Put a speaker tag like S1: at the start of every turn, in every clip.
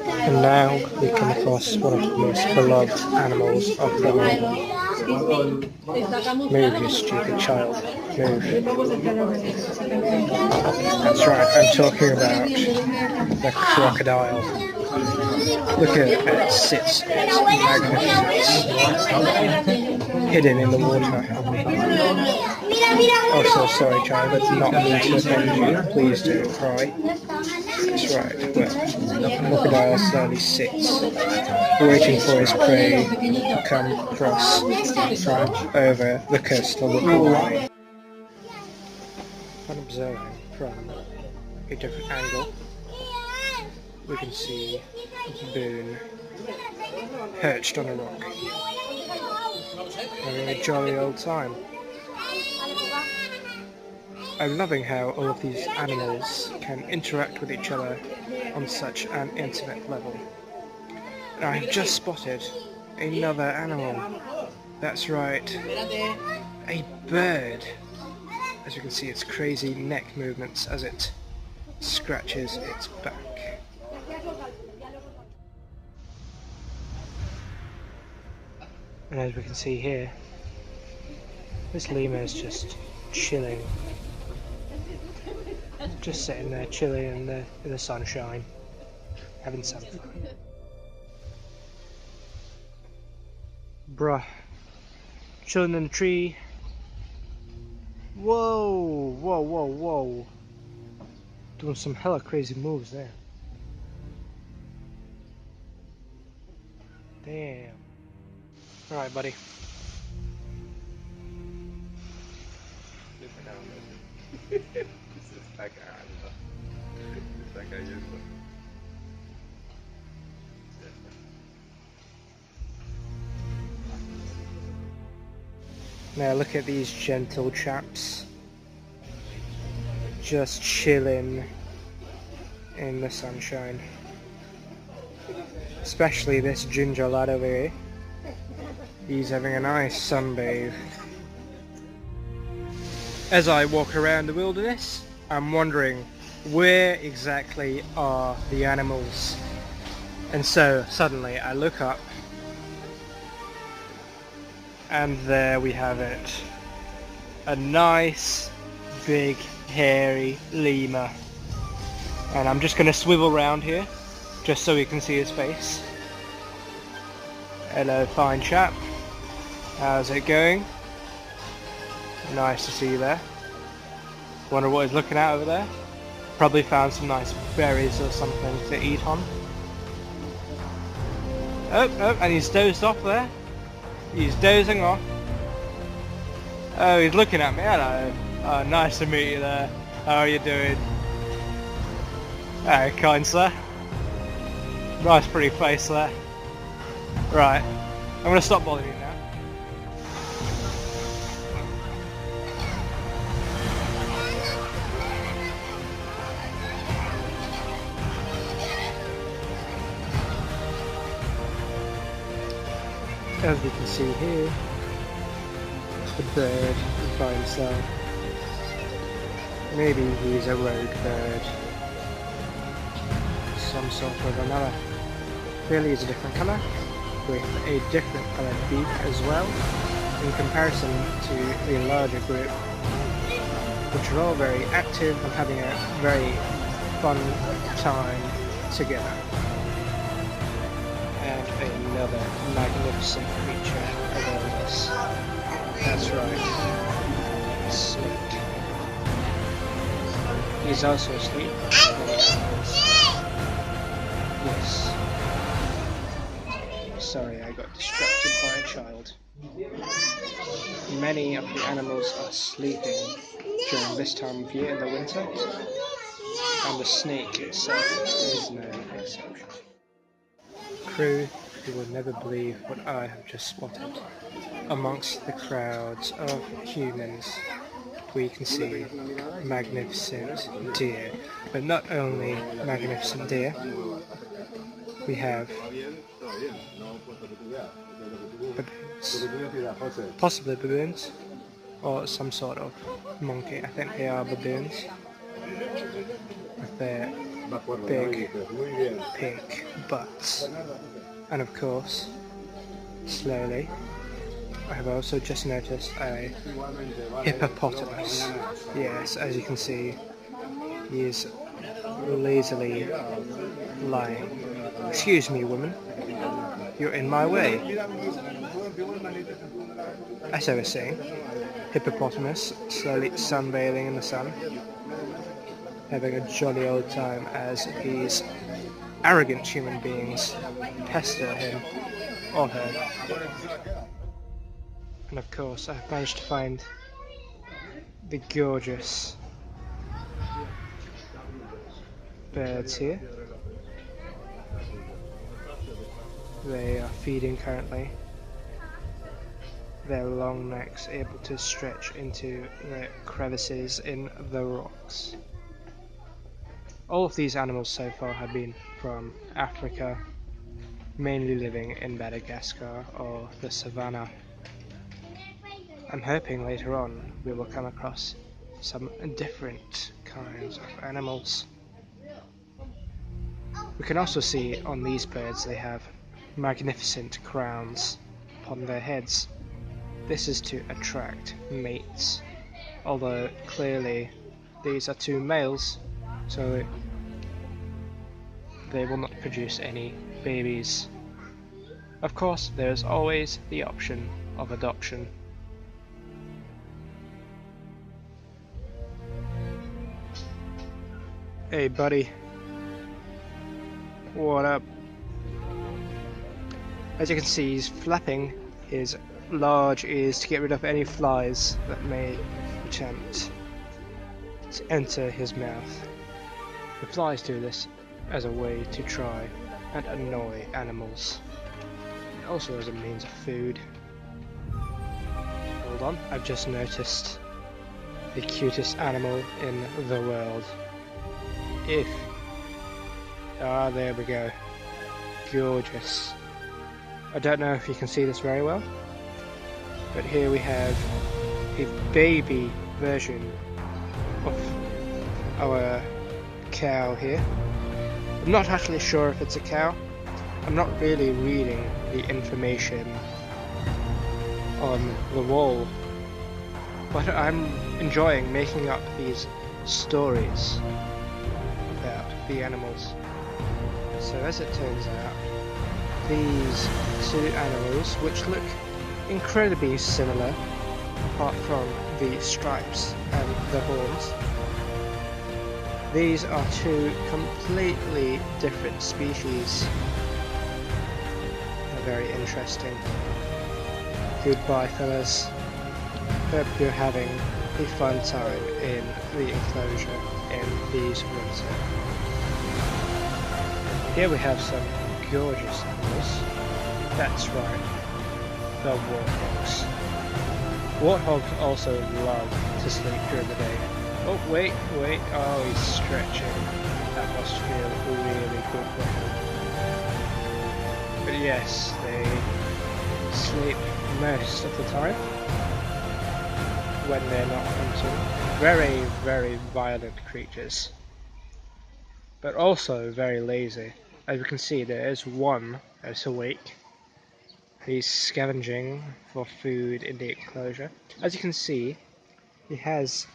S1: And now we come across one of the most beloved animals of them all. Move, you stupid child. Move. That's right, I'm talking about the crocodile. Look at it sits, it's magnificent, hidden in the water. Oh, so sorry, child, that's not mean to offend you. Please don't cry. That's right, well, the crocodile slowly sits, waiting for his prey to come across from over the coastal line. When observing from a different angle, we can see a baboon perched on a rock, having a jolly old time. I'm loving how all of these animals can interact with each other on such an intimate level. And I have just spotted another animal. That's right, a bird. As you can see, its crazy neck movements as it scratches its back. And as we can see here, this lemur is just chilling. Just sitting there chilling in the sunshine, having some fun. Bruh. Chilling in the tree. Whoa, whoa, whoa, whoa. Doing some hella crazy moves there. Damn. Alright, buddy. Now look at these gentle chaps, just chilling in the sunshine. Especially this ginger lad over here. He's having a nice sunbathe. As I walk around the wilderness, I'm wondering, where exactly are the animals? And so suddenly I look up, and there we have it. A nice, big, hairy lemur. And I'm just going to swivel around here, just so we can see his face. Hello, fine chap. How's it going? Nice to see you there. Wonder what he's looking at over there. Probably found some nice berries or something to eat on. Oh, and he's dozed off there. He's dozing off. Oh, he's looking at me. Hello. Oh, nice to meet you there. How are you doing? Oh, kind sir. Nice pretty face there. Right. I'm going to stop bothering you now. As we can see here, the bird is by himself. Maybe he's a rogue bird. Some sort of another. Clearly he's a different colour, with a different coloured beak as well, in comparison to the larger group, which are all very active and having a very fun time together. And another magnificent creature around us. That's right, snake. He's also asleep. Yes. Sorry, I got distracted by a child. Many of the animals are sleeping during this time of year in the winter, and the snake itself is no exception. Crew, you will never believe what I have just spotted. Amongst the crowds of humans, we can see magnificent deer. But not only magnificent deer, we have baboons. Possibly baboons, or some sort of monkey. I think they are baboons. With their big pink butts. And of course, slowly, I have also just noticed a hippopotamus. Yes, as you can see, he is lazily lying. Excuse me, woman. You're in my way. As I was saying, hippopotamus slowly sunbathing in the sun, having a jolly old time as these arrogant human beings pester him or her. And of course, I've managed to find the gorgeous birds here. They are feeding currently. Their long necks able to stretch into the crevices in the rocks. All of these animals so far have been from Africa, mainly living in Madagascar or the savannah. I'm hoping later on we will come across some different kinds of animals. We can also see on these birds they have magnificent crowns upon their heads. This is to attract mates, although clearly these are two males, so they will not produce any babies. Of course, there is always the option of adoption. Hey buddy, what up? As you can see, he's flapping his large ears to get rid of any flies that may attempt to enter his mouth. The flies do this as a way to try and annoy animals, and also as a means of food. Hold on, I've just noticed the cutest animal in the world. There we go. Gorgeous. I don't know if you can see this very well, but here we have a baby version of our cow here. I'm not actually sure if it's a cow. I'm not really reading the information on the wall, but I'm enjoying making up these stories about the animals. So as it turns out, these two animals, which look incredibly similar apart from the stripes and the horns, these are two completely different species. They're very interesting. Goodbye fellas, hope you're having a fun time in the enclosure in these winter. Here we have some gorgeous animals. That's right, the warthogs. Warthogs also love to sleep during the day. Oh wait, oh he's stretching. That must feel really good for him. But yes, they sleep most of the time when they're not hunting. Very, very violent creatures, but also very lazy. As we can see, there is one that's awake. He's scavenging for food in the enclosure. As you can see, he has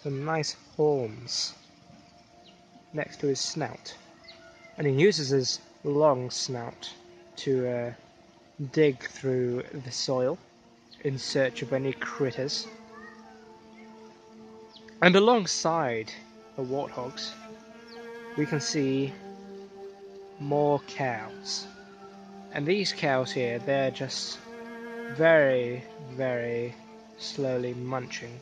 S1: some nice horns next to his snout, and he uses his long snout to dig through the soil in search of any critters. And alongside the warthogs, we can see more cows. And these cows here, they're just very, very slowly munching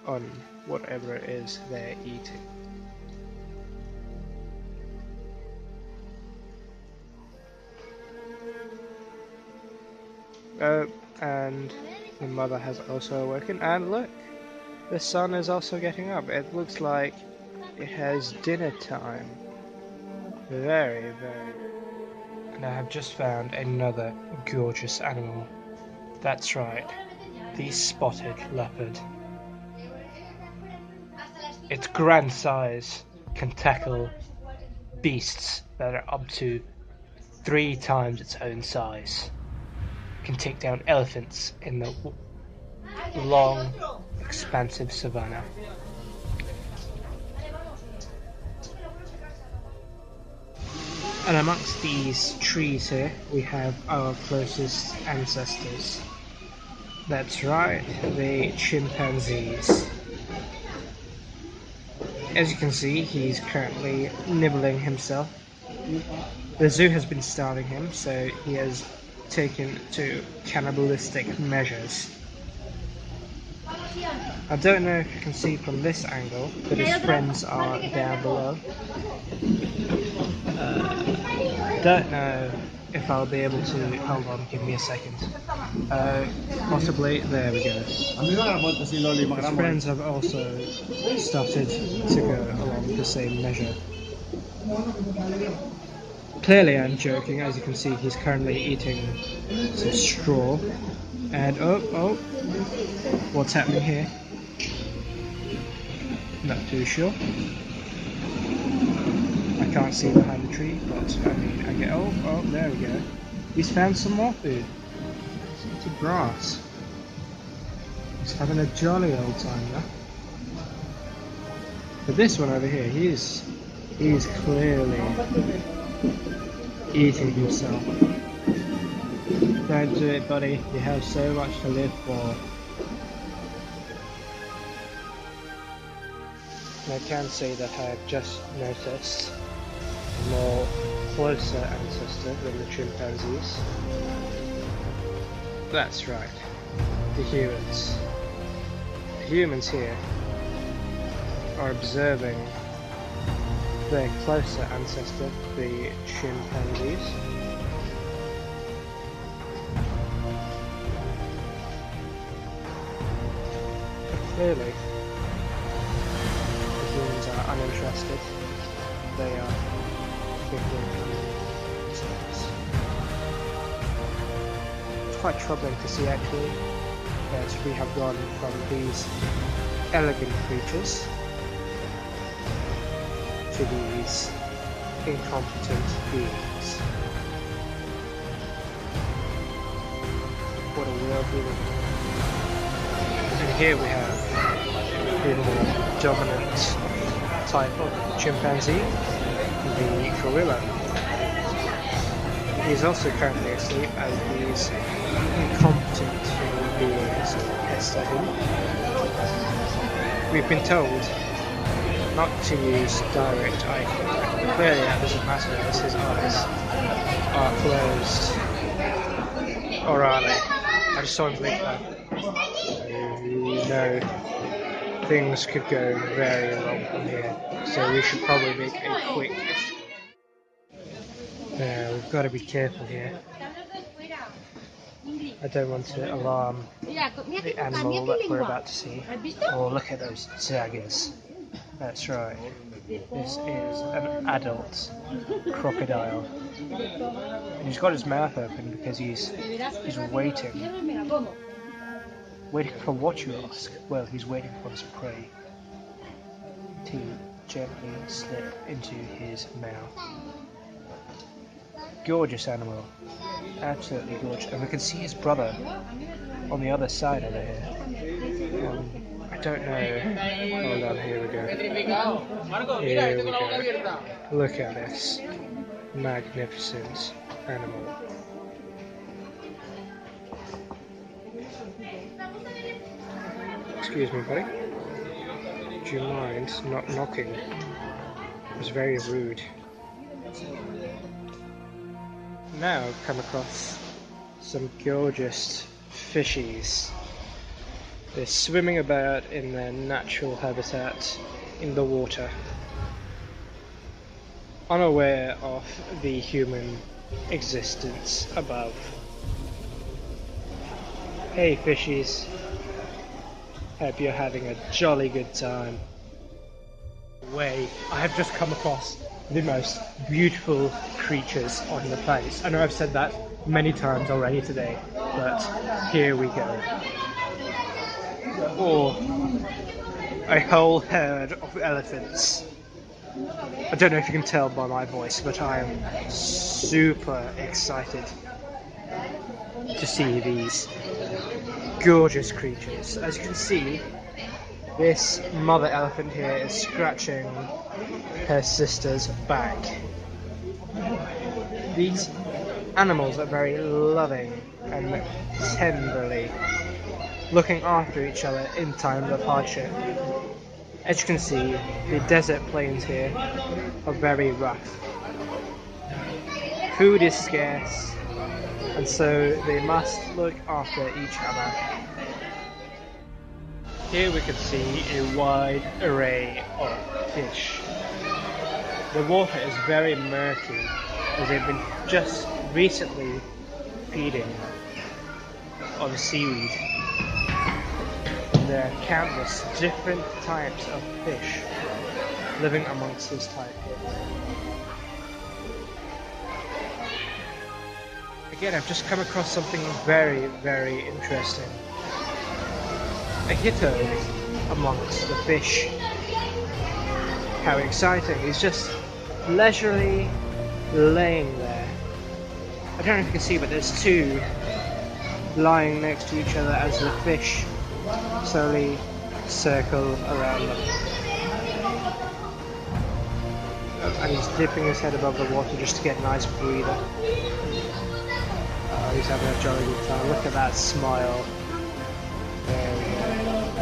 S1: on whatever it is they're eating. Oh, and the mother has also awoken, and look, the sun is also getting up. It looks like it has dinner time. Very, very. And I have just found another gorgeous animal. That's right, the spotted leopard. Its grand size can tackle beasts that are up to 3 times its own size. Can take down elephants in the long, expansive savanna. And amongst these trees here, we have our closest ancestors. That's right, the chimpanzees. As you can see, he's currently nibbling himself. The zoo has been starving him, so he has taken to cannibalistic measures. I don't know if you can see from this angle, but his friends are down below. Don't know if I'll be able to... Hold on, give me a second. Possibly, there we go. His friends have also started to go along the same measure. Clearly I'm joking, as you can see he's currently eating some straw. And oh, what's happening here? Not too sure. I can't see behind the tree, but I mean, I get. Oh, there we go. He's found some more food. It's grass. He's having a jolly old time there. But this one over here, he's clearly eating himself. Don't do it, buddy. You have so much to live for. And I can say that I have just noticed a more closer ancestor than the chimpanzees. That's right, the humans. The humans here are observing their closer ancestor, the chimpanzees. But clearly, the humans are uninterested. They are thinking themselves. It's quite troubling to see actually that we have gone from these elegant creatures to these incompetent beings. What a world we live in. And here we have the more dominant type of chimpanzee, the gorilla. He is also currently asleep as these incompetent human beings pester him. We've been told not to use direct eye contact, but clearly that doesn't matter as his eyes are closed. Or are they? I just saw him blink there. Oh no. Things could go very wrong from here, so we should probably make a quick escape. We've got to be careful here. I don't want to alarm the animal that we're about to see. Oh, look at those daggers. That's right. This is an adult crocodile. And he's got his mouth open because he's waiting. Waiting for what, you ask? Well, he's waiting for his prey to gently slip into his mouth. Gorgeous animal. Absolutely gorgeous. And we can see his brother on the other side over here. I don't know. Hold on, here we go. Here we go. Look at this magnificent animal. Excuse me, buddy. Do you mind not knocking? It was very rude. Now I've come across some gorgeous fishies. They're swimming about in their natural habitat in the water, unaware of the human existence above. Hey fishies, hope you're having a jolly good time. I have just come across the most beautiful creatures on the place. I know I've said that many times already today, but here we go. Or a whole herd of elephants. I don't know if you can tell by my voice, but I am super excited to see these gorgeous creatures. As you can see, this mother elephant here is scratching her sister's back. These animals are very loving and tenderly looking after each other in times of hardship. As you can see, the desert plains here are very rough. Food is scarce, and so they must look after each other. Here we can see a wide array of fish. The water is very murky as they've been just recently feeding on seaweed. There are countless different types of fish living amongst this type here. Again, I've just come across something very, very interesting. A hippo amongst the fish. How exciting. He's just leisurely laying there. I don't know if you can see, but there's two lying next to each other as the fish slowly circle around them. And he's dipping his head above the water just to get a nice breather. Oh, he's having a jolly good time. Look at that smile. There we go.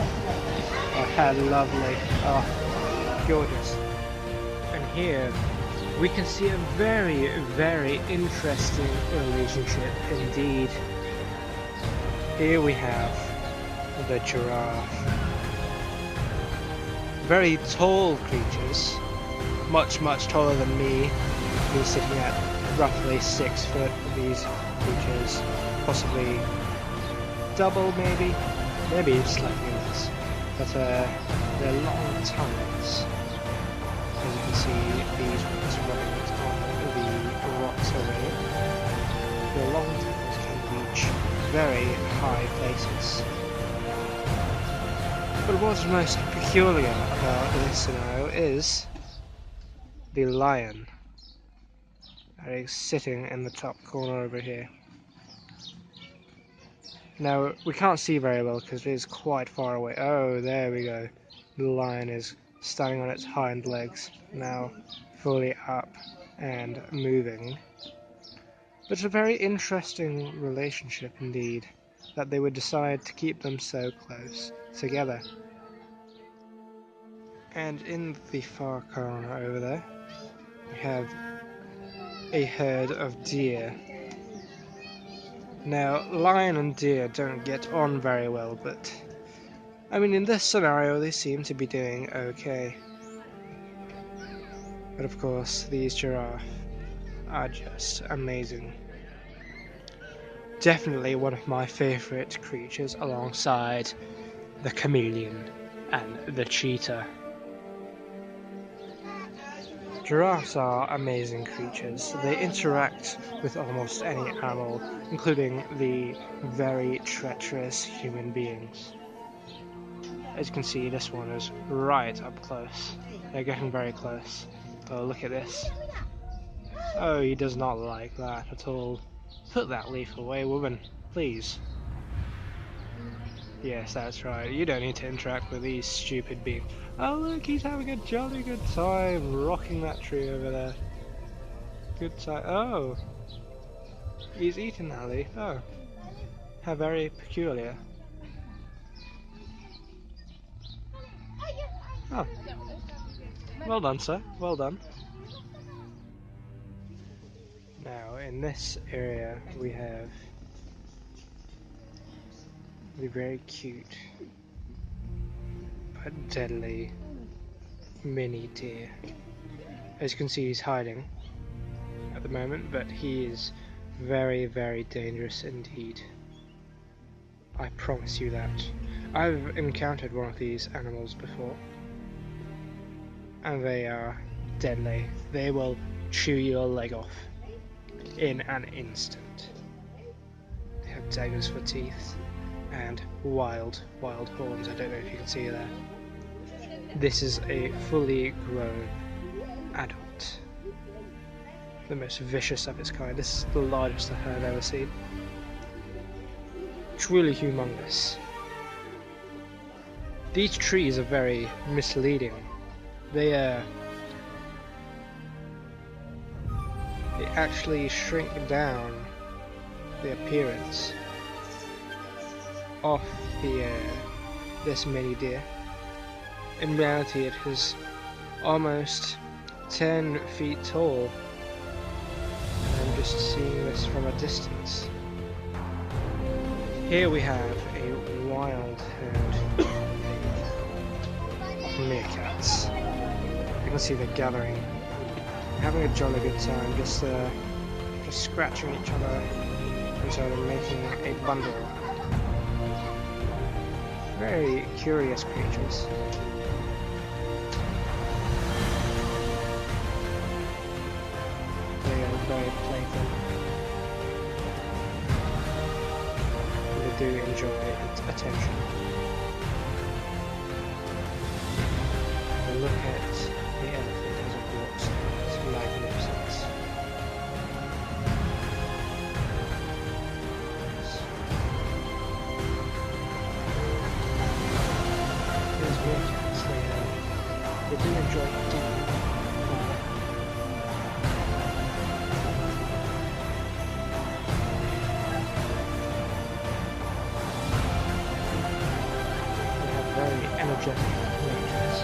S1: Oh, how lovely. Oh, gorgeous. And here we can see a very, very interesting relationship indeed. Here we have the giraffe. Very tall creatures, much taller than me. Me sitting at roughly 6 foot. These creatures possibly double, maybe slightly less. But they're long tongues. As you can see, these ones running on the rocks already. Their long tongues can reach very high places. But what's most peculiar about this scenario is the lion that is sitting in the top corner over here. Now, we can't see very well because it is quite far away. Oh, there we go. The lion is standing on its hind legs, now fully up and moving. But it's a very interesting relationship indeed, that they would decide to keep them so close together. And in the far corner over there, we have a herd of deer. Now, lion and deer don't get on very well, but I mean, in this scenario they seem to be doing okay. But of course, these giraffes are just amazing. Definitely one of my favourite creatures alongside the chameleon and the cheetah. Giraffes are amazing creatures. They interact with almost any animal, including the very treacherous human beings. As you can see, this one is right up close. They're getting very close. Oh, look at this. Oh, he does not like that at all. Put that leaf away, woman, please. Yes, that's right. You don't need to interact with these stupid beings. Oh look, he's having a jolly good time rocking that tree over there. Good time. Oh, he's eating that leaf. Oh, how very peculiar. Oh, well done, sir. Well done. Now, in this area, we have the very cute but deadly mini deer. As you can see, he's hiding at the moment, but he is very, very dangerous indeed. I promise you that. I've encountered one of these animals before, and they are deadly. They will chew your leg off in an instant. They have daggers for teeth and wild horns. I don't know if you can see there. This is a fully grown adult. The most vicious of its kind. This is the largest I've ever seen. Truly humongous. These trees are very misleading. They actually shrink down the appearance of this mini deer. In reality, it is almost 10 feet tall. And I'm just seeing this from a distance. Here we have a wild herd of meerkats. You can see they're gathering, having a jolly good time, just scratching each other and sort of making a bundle. Very curious creatures. They are very playful. They do enjoy attention. Look at the elephant as it walks. It's magnificent. These meerkats, they do enjoy eating. They have very energetic natures.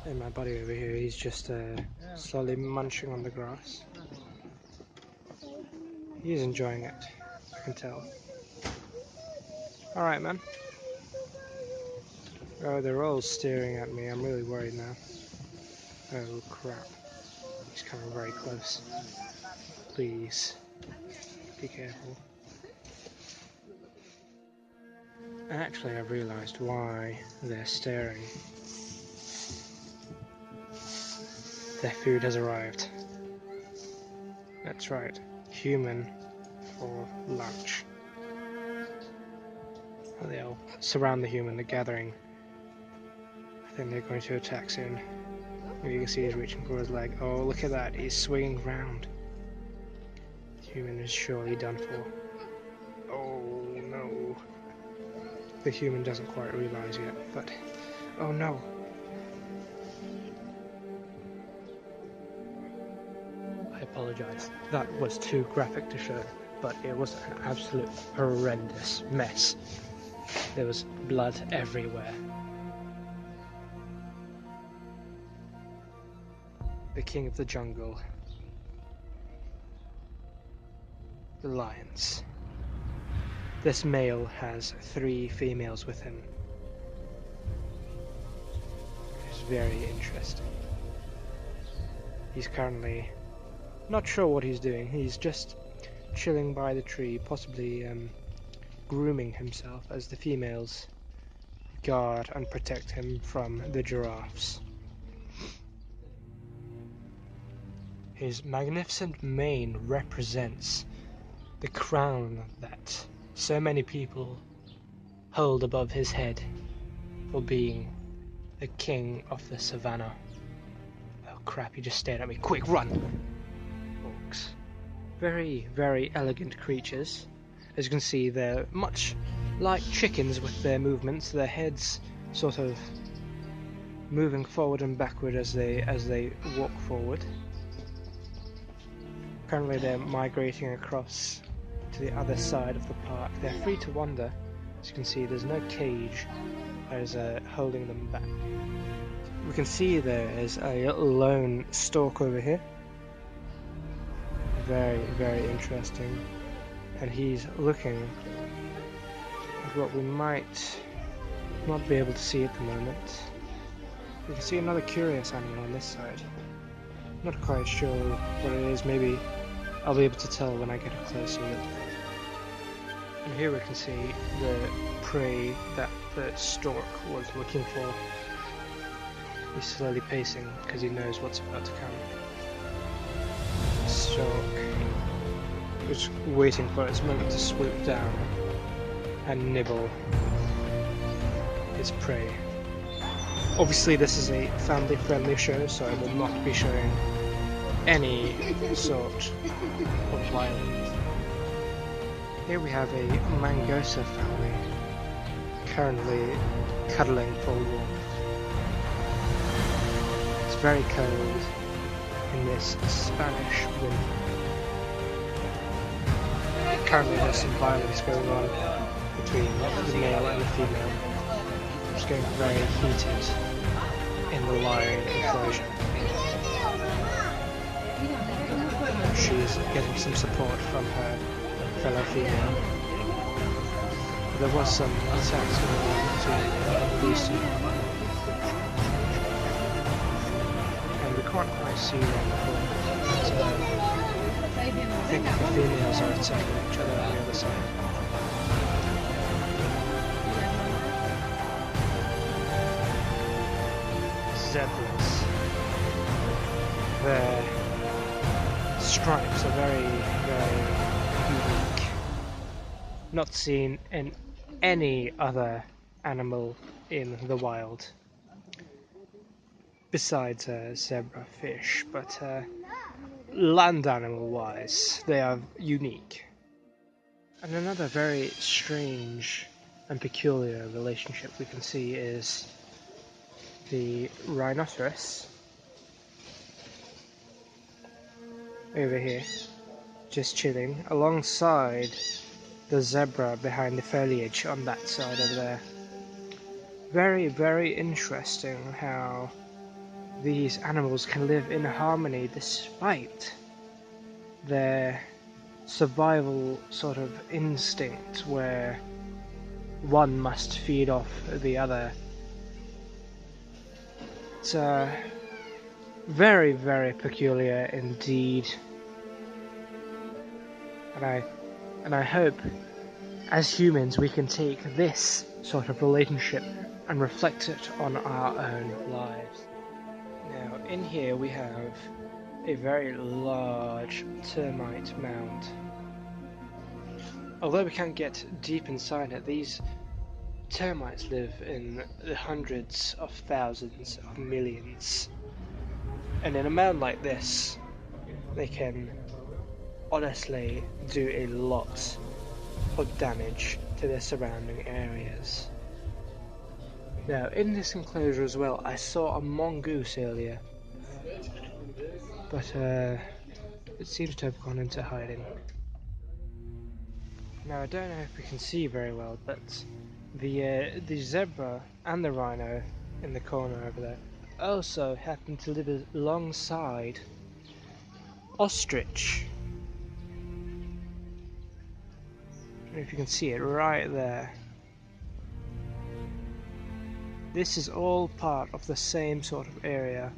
S1: And my buddy over here, he's just slowly munching on the grass. He's enjoying it, I can tell. Alright, man. Oh, they're all staring at me. I'm really worried now. Oh, crap. He's coming very close. Please, be careful. Actually, I've realised why they're staring. Their food has arrived. That's right, human for lunch. They all surround the human, they're gathering. I think they're going to attack soon. You can see he's reaching for his leg. Oh, look at that, he's swinging round. The human is surely done for. Oh no. The human doesn't quite realise yet, but oh no. I apologise. That was too graphic to show, but it was an absolute horrendous mess. There was blood everywhere. The king of the jungle. The lions. This male has 3 females with him. It's very interesting. He's currently not sure what he's doing. He's just chilling by the tree, possibly grooming himself as the females guard and protect him from the giraffes. His magnificent mane represents the crown that so many people hold above his head for being the king of the savannah. Oh crap, he just stared at me. Quick, run! Orcs. Very, very elegant creatures. As you can see, they're much like chickens with their movements, their heads sort of moving forward and backward as they walk forward. Currently they're migrating across to the other side of the park. They're free to wander. As you can see, there's no cage that is holding them back. We can see there is a lone stork over here. Very, very interesting. And he's looking at what we might not be able to see at the moment. We can see another curious animal on this side. Not quite sure what it is. Maybe I'll be able to tell when I get a closer look. And here we can see the prey that the stork was looking for. He's slowly pacing because he knows what's about to come. The stork It's waiting for its moment to swoop down and nibble its prey. Obviously this is a family-friendly show, so I will not be showing any sort of violence. Here we have a Mangosa family currently cuddling for warmth. It's very cold in this Spanish winter. Currently there's some violence going on between the male and the female. It's getting very heated in the lion enclosure. She's getting some support from her fellow female. There was some attacks going on between these two. And we can't quite see them before. I think the females are attacking each other on the other side. Zebras. Their stripes are very, very unique. Not seen in any other animal in the wild besides zebra fish, but land animal wise they are unique. And another very strange and peculiar relationship we can see is the rhinoceros over here, just chilling alongside the zebra behind the foliage on that side over there. Very, very interesting how these animals can live in harmony despite their survival sort of instinct where one must feed off the other. It's very, very peculiar indeed. And I hope as humans we can take this sort of relationship and reflect it on our own lives. Now in here we have a very large termite mound. Although we can't get deep inside it, these termites live in the hundreds of thousands of millions. And in a mound like this, they can honestly do a lot of damage to the surrounding areas. Now, in this enclosure as well, I saw a mongoose earlier, but it seems to have gone into hiding. Now, I don't know if we can see very well, but the zebra and the rhino in the corner over there also happen to live alongside ostrich. I don't know if you can see it right there. This is all part of the same sort of area,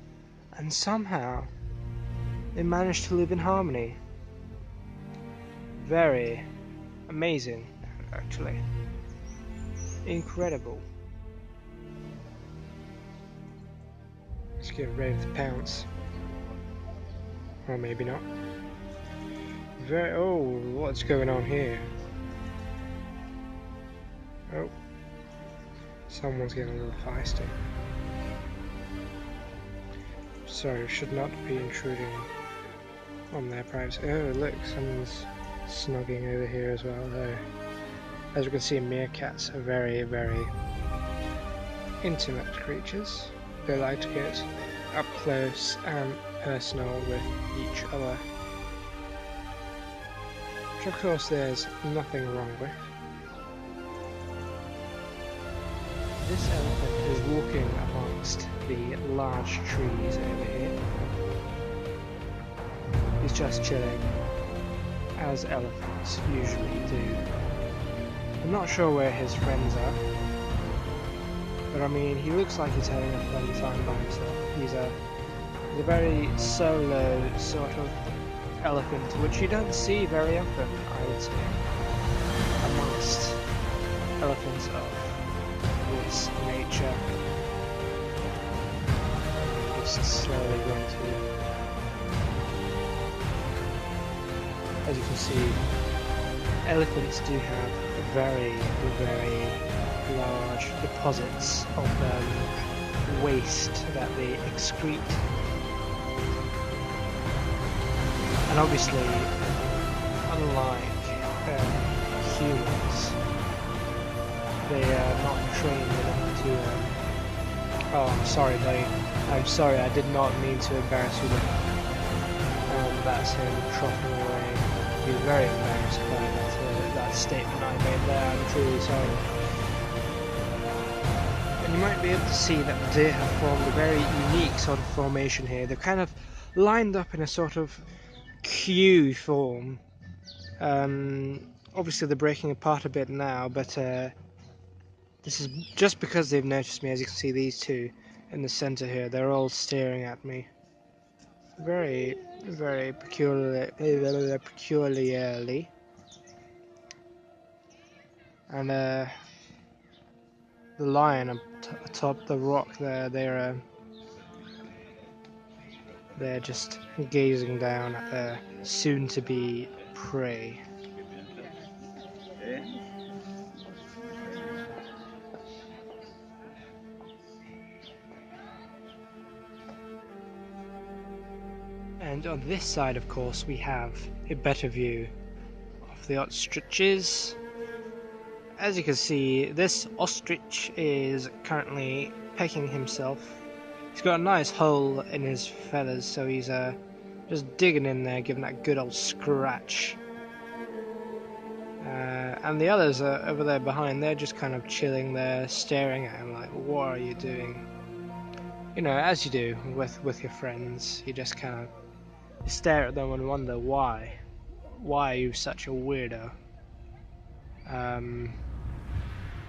S1: and somehow they managed to live in harmony. Very amazing, actually. Incredible. Let's get ready to pounce. Or maybe not. Oh, what's going on here? Oh. Someone's getting a little feisty. Sorry, should not be intruding on their privacy. Oh, look, someone's snogging over here as well. As we can see, meerkats are very, very intimate creatures. They like to get up close and personal with each other. Which of course there's nothing wrong with. This elephant is walking amongst the large trees over here. He's just chilling, as elephants usually do. I'm not sure where his friends are, but I mean, he looks like he's having a fun time by himself. He's a very solo sort of elephant, which you don't see very often, I would say, amongst elephants of this nature. Just slowly going to as you can see, elephants do have very, very large deposits of waste that they excrete. And obviously, unlike humans, they are not trained enough to... oh, I'm sorry, buddy. I'm sorry, I did not mean to embarrass you. That's him trotting away. He's very embarrassed by that statement I made there. I'm truly sorry. And you might be able to see that the deer have formed a very unique sort of formation here. They're kind of lined up in a sort of queue form. Obviously they're breaking apart a bit now, but this is just because they've noticed me. As you can see, these two in the center here, they're all staring at me. Very, very peculiarly. And the lion atop the rock there, they're just gazing down at their soon-to-be prey. And on this side, of course, we have a better view of the ostriches. As you can see, this ostrich is currently pecking himself. He's got a nice hole in his feathers, so he's just digging in there, giving that good old scratch. And the others are over there behind. They're just kind of chilling there, staring at him like, what are you doing? You know, as you do with your friends, you just kind of stare at them and wonder why. Why are you such a weirdo?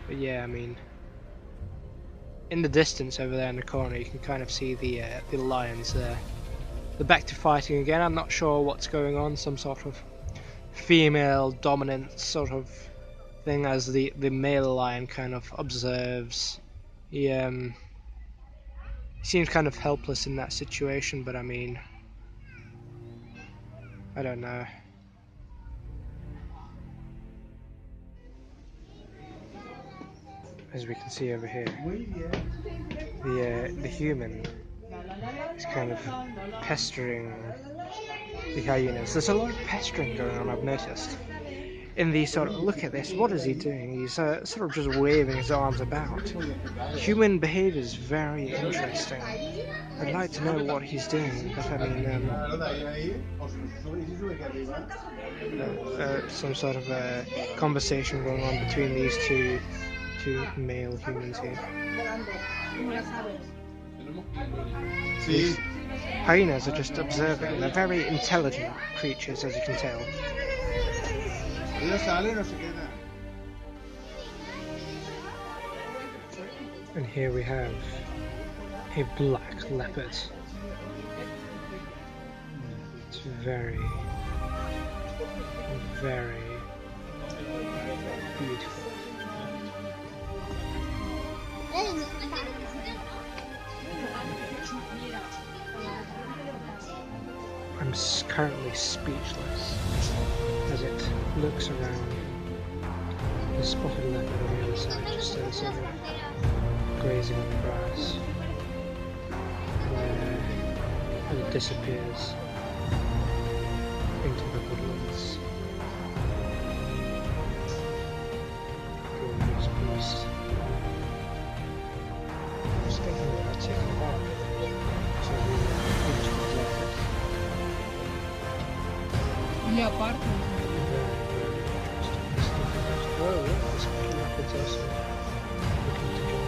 S1: But yeah, I mean, in the distance over there in the corner, you can kind of see the lions there. They're back to fighting again. I'm not sure what's going on. Some sort of female dominant sort of thing, as the male lion kind of observes. He seems kind of helpless in that situation, but I mean, I don't know. As we can see over here, the human is kind of pestering the hyenas. There's a lot of pestering going on, I've noticed. In the sort of, look at this, what is he doing? He's sort of just waving his arms about. Human behavior is very interesting. I'd like to know what he's doing, but I mean, some sort of a conversation going on between these two male humans here. These hyenas are just observing. They're very intelligent creatures, as you can tell. And here we have a black leopard. It's very, very beautiful. I'm currently speechless as it looks around. The spotted leopard on the other side just sort of grazing on the grass, where it disappears into the woodlands. Gorgeous beast. I was thinking about taking it off. So
S2: Bioparc.
S1: Oh, yeah, this leopard's also looking to join.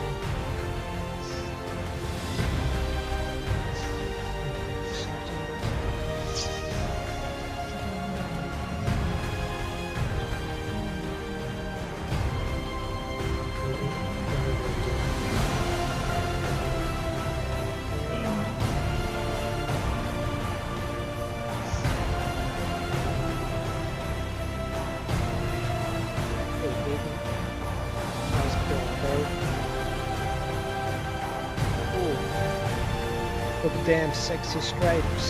S1: With the damn sexy stripes.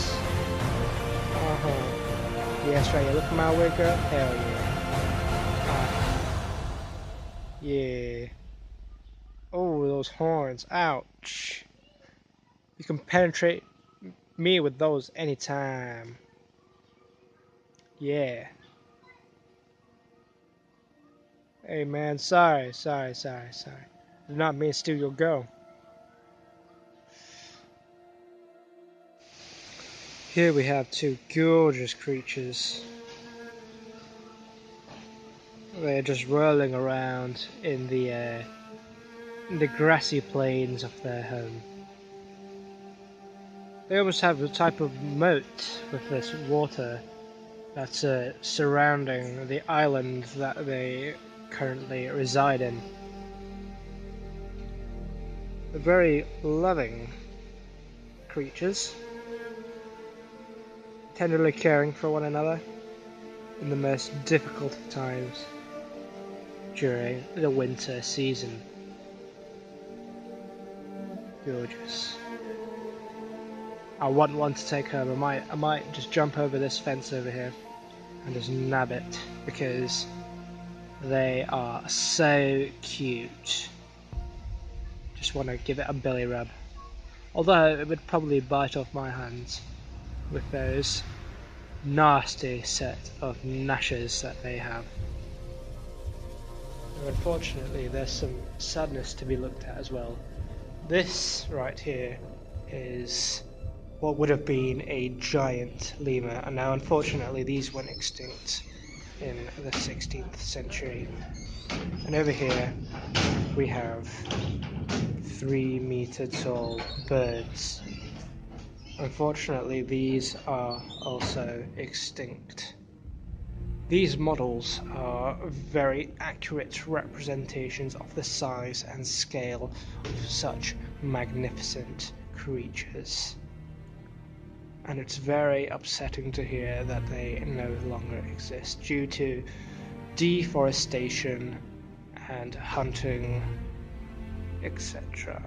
S1: Yes, right here. Look at my weird girl. Hell yeah. Yeah. Oh, those horns. Ouch. You can penetrate me with those anytime. Yeah. Hey man, sorry. Did not mean to steal your girl. Here we have two gorgeous creatures. They're just rolling around in the grassy plains of their home. They almost have a type of moat with this water that's surrounding the island that they currently reside in. They're very loving creatures, tenderly caring for one another in the most difficult of times during the winter season. Gorgeous. I want one to take home. I might just jump over this fence over here and just nab it because they are so cute. Just want to give it a belly rub. Although it would probably bite off my hands with those nasty set of gnashes that they have. And unfortunately, there's some sadness to be looked at as well. This right here is what would have been a giant lemur, and now unfortunately these went extinct in the 16th century. And over here we have 3-meter tall birds. Unfortunately these are also extinct. These models are very accurate representations of the size and scale of such magnificent creatures. And it's very upsetting to hear that they no longer exist due to deforestation and hunting, etc.